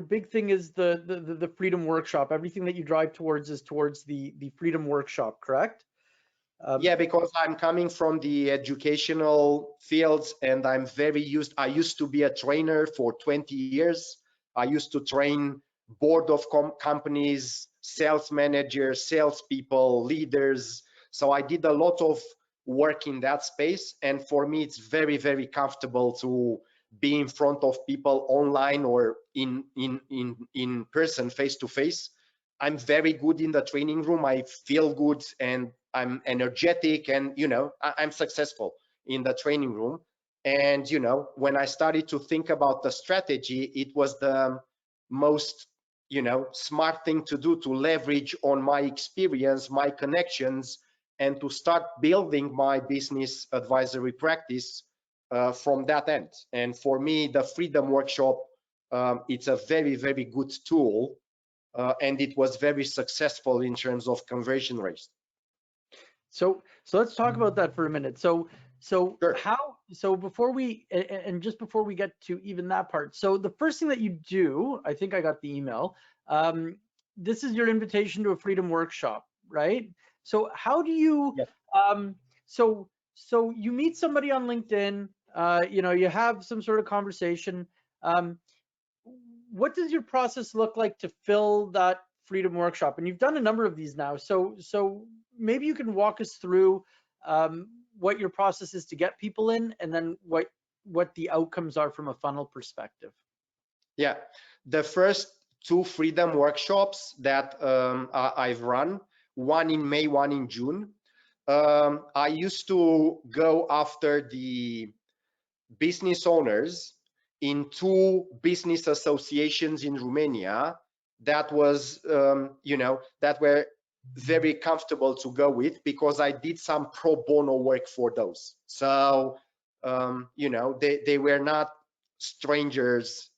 your big thing is the freedom workshop. Everything that you drive towards is towards the freedom workshop, correct? Yeah, because I'm coming from the educational fields, and I used to be a trainer for 20 years. I used to train board of companies, sales managers, salespeople, leaders. So I did a lot of work in that space. And for me, it's very, very comfortable to be in front of people online or in person, face to face. I'm very good in the training room. I feel good and I'm energetic, and I'm successful in the training room. And when I started to think about the strategy, it was the most smart thing to do, to leverage on my experience, my connections, and to start building my business advisory practice from that end. And for me, the Freedom Workshop, it's a very, very good tool, and it was very successful in terms of conversion rates. So let's talk about that for a minute. So Sure. before we, and just before we get to even that part, so the first thing that you do, I think I got the email, this is your invitation to a freedom workshop, right? So how do you, Yes. so you meet somebody on LinkedIn, you have some sort of conversation. What does your process look like to fill that freedom workshop? And you've done a number of these now, so maybe you can walk us through what your process is to get people in, and then what the outcomes are from a funnel perspective. Yeah, the first two freedom workshops that I've run, one in May, one in June. I used to go after the business owners in two business associations in Romania that was, that were very comfortable to go with, because I did some pro bono work for those. So, they were not strangers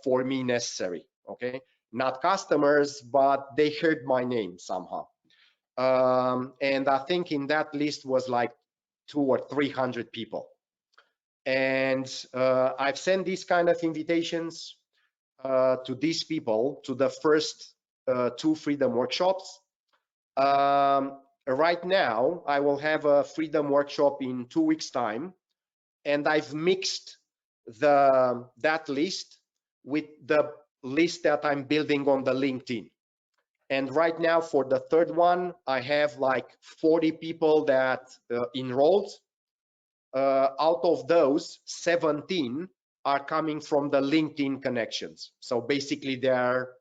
for me necessary, okay? Not customers, but they heard my name somehow. And I think in that list was like 200 or 300 people. And I've sent these kind of invitations to these people to the first two freedom workshops. Right now, I will have a freedom workshop in 2 weeks' time, and I've mixed that list with the list that I'm building on the LinkedIn. And right now, for the third one, I have like 40 people that enrolled. Out of those, 17 are coming from the LinkedIn connections. So basically, they are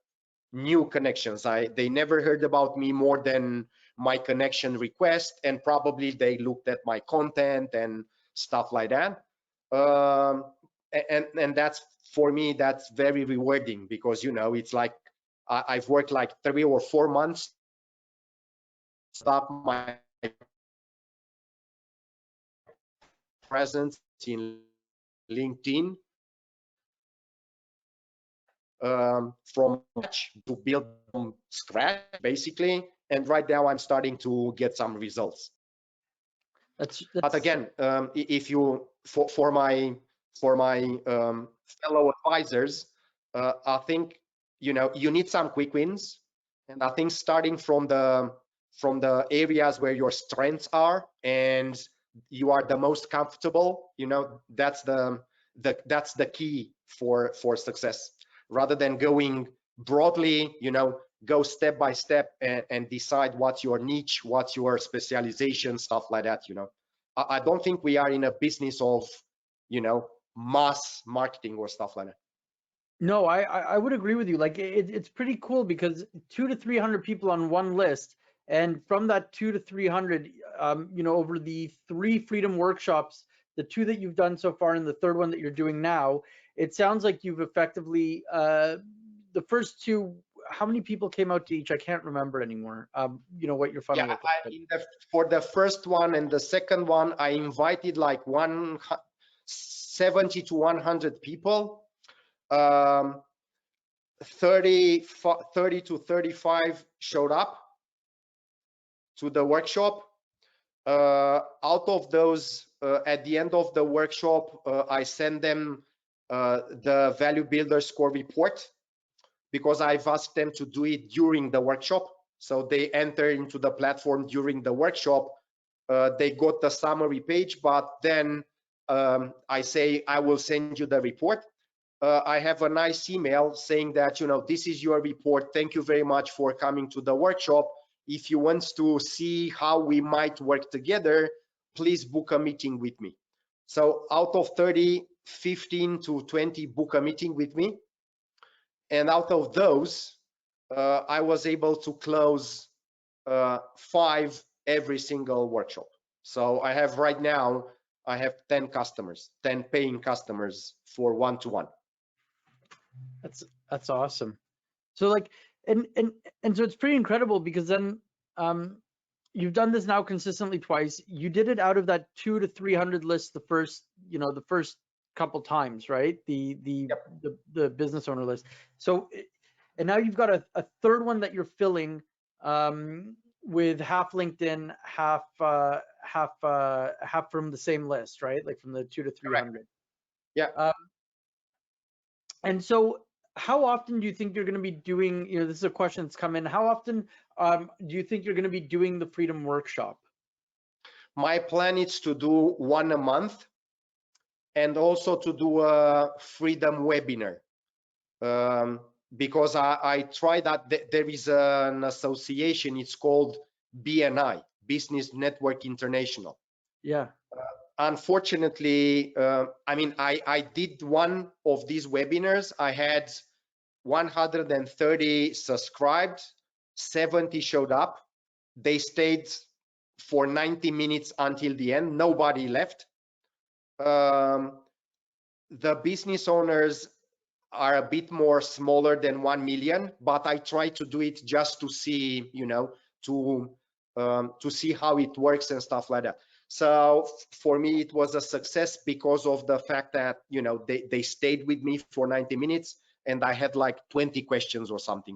new connections. They never heard about me more than my connection request, and probably they looked at my content and stuff like that. And that's, for me, that's very rewarding, because it's like I've worked like 3 or 4 months stop my presence in LinkedIn, from scratch, to build from scratch basically, and right now I'm starting to get some results. But again, if you for my fellow advisors, I think you need some quick wins, and I think starting from the areas where your strengths are and you are the most comfortable, that's the key for success, rather than going broadly. Go step by step and decide what's your niche, what's your specialization, stuff like that. I don't think we are in a business of mass marketing or stuff like that. No, I would agree with you. Like it's pretty cool, because 200 to 300 people on one list, and from that 200 to 300, over the 3 freedom workshops, the 2 that you've done so far and the third one that you're doing now, it sounds like you've effectively the first 2. How many people came out to each? I can't remember anymore. What your funnel looked like. For the first one and the second one, I invited like 70 to 100 people. 30 to 35 showed up to the workshop. Out of those, at the end of the workshop, I send them the Value Builder Score report. because I've asked them to do it during the workshop. So they enter into the platform during the workshop. They got the summary page, but then I say, I will send you the report. I have a nice email saying that, this is your report. Thank you very much for coming to the workshop. If you want to see how we might work together, please book a meeting with me. So out of 30, 15 to 20 book a meeting with me. And out of those, I was able to close 5 every single workshop. So I have right now, I have 10 customers, 10 paying customers for one-to-one. That's awesome. So like, and so it's pretty incredible, because then you've done this now consistently twice. You did it out of that 200 to 300 list the first couple times, right? The business owner list. So, and now you've got a third one that you're filling with half LinkedIn, half from the same list, right? Like from the 200 to 300. Correct. Yeah. And so, how often do you think you're going to be doing, this is a question that's come in, how often do you think you're going to be doing the Freedom Workshop? My plan is to do one a month, and also to do a Freedom webinar. Because I try that. There is an association, it's called BNI, Business Network International. Yeah. Unfortunately, I did one of these webinars. I had 130 subscribed, 70 showed up. They stayed for 90 minutes until the end. Nobody left. The business owners are a bit more smaller than 1 million, but I try to do it just to see, to see how it works and stuff like that. So for me, it was a success because of the fact that, they stayed with me for 90 minutes and I had like 20 questions or something.